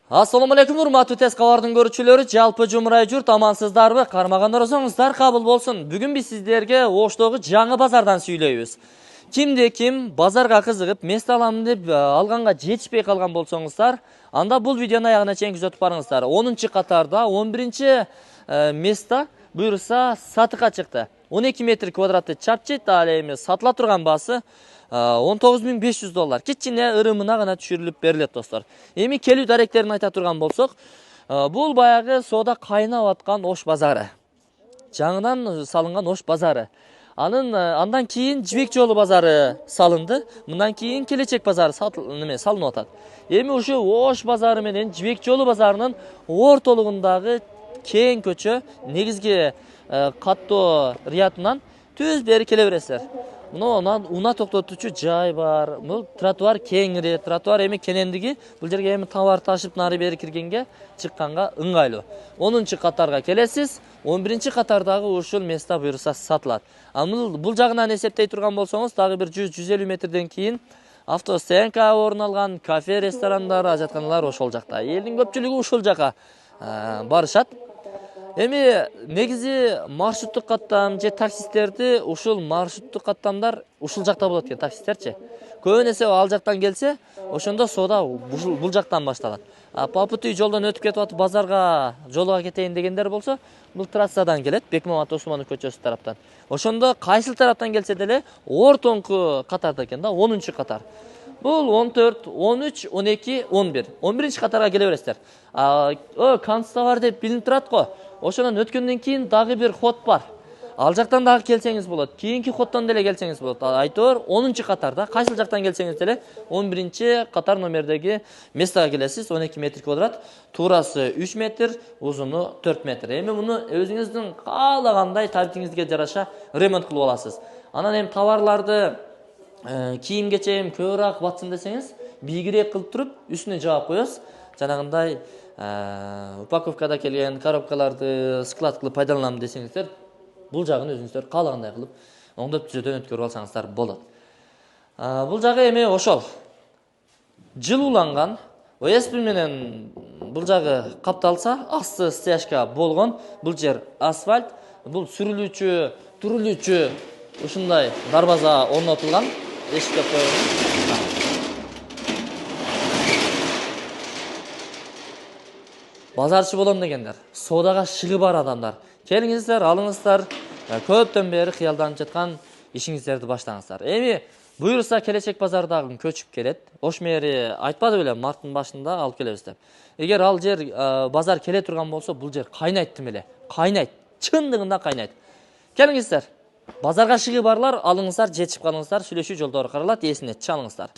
Assalamu alaikum, urmatlı tez kavardın görüçülері, жалпы жумурай журт, амансыздарбы, кармагандар болсоңуздар кабыл болсун. Бүгүн биз сиздерге Оштогу жаңы базардан сүйлөйбүз. Кимде ким базарга кызыгып, место алам деп алганга жетишпей калган болсоңуздар, анда бул видеону аягына чейин күзөтүп барыңыздар. 10-катарда 11-место буюрса сатыкка чыкты. 12 метр квадратты чапчыт, ал эми сатыла турган баасы $19.500. Кичине ырымына гана түшүрүлүп берилет достор. Эми келүү даректерин айта турган болсок, бул баягы соода кайнап аткан Ош базары. Жаңыдан салынган Ош базары. Андан кийин Жибек жолу базары салынды. Мындан кийин Келечек базары салынып атат. Эми ушу Ош базары менен Жибек жолу базарынын ортолугундагы кең көчө, негизги каттоо рядынан түз бери келе бересиздер. Уна токтотуучу жай бар. Бул тротуар кеңири, тротуар эми кенендиги, бул жерге эми товар ташып нары бери киргенге, чыкканга ыңгайлуу. 10-катарга келесиз, 11-катардагы ушул место буюрса сатылат. Бул жагынан эсептей турган болсоңуз, дагы бир 100-150 метрден кийин автостоянка орун алган, кафе, ресторандар, ажатканалар ошол жакта. Элдин көпчүлүгү ушул жака барышат. Эми негизи маршруттук каттам же таксисттерди ушул маршруттук каттамдар ушул жакта болот экен, таксисттерчи. Көбүн эсе ал жактан келсе, ошондо соода бул жактан башталат. По пути жолдон өтүп кетип атып базарга, жолго кетейин дегендер болсо, бул трассадан келет, Бекмамат Осмонов көчөсү тараптан. Ошондо кайсыл тараптан келсе деле ортоңку катарда экен да, 10-катар. Бул 14, 13, 12, 11. 11-катарга келе бересиздер. Канцтовар деп билинип турат го. Ошонун өткөндөн кийин дагы бир ход бар. Ал жактан дагы келсеңиз болот. Кийинки ходдон деле келсеңиз болот. Айтор 10-катарда кайсыл жактан келсеңиз деле 11-катар номердеги местога келесиз. 12 метр квадрат, туурасы 3 метр, узуну 4 метр. Эми муну өзүңүздүн каалагандай табитиңизге жараша ремонт кылып аласыз. Анан эми товарларды кийим-кечем көбүрөөк батсын десеңиз, бийигирээк кылып туруп, үстүнө жаап коесуз. Жанагындай упаковкада келген коробкаларды склад кылып пайдаланам десеңиздер, бул жагын өзүңүздөр каалагандай кылып оңдоп түзөтөн өткөрүп алсаңыздар болот. Бул жагы эми ошол жылууланган, ОСП менен бул жагы капталса, асты стяжка болгон, бул жер асфальт, бул сүрүлүүчү, турулүүчү ушундай дарбаза орнотулган, эшикке коюлган. Базарчы болом дегендер, соодага шыгы бар адамдар, келиңиздер, алыңыздар, көптөн бери кыялданып жаткан ишиңиздерди баштаңыздар. Эми буюрса Келечек базардагы көчүп келет. Ош мэри айтпады беле, марттын башында алып келебиз деп. Эгер ал жер базар келе турган болсо, бул жер кайнайт тим эле. Кайнайт, чындыгында кайнайт. Келиңиздер, базарга шыгы барлар, алыңыздар, жетишип калыңыздар, сүйлөшүү жолдору каралат, эсине чалыңыздар.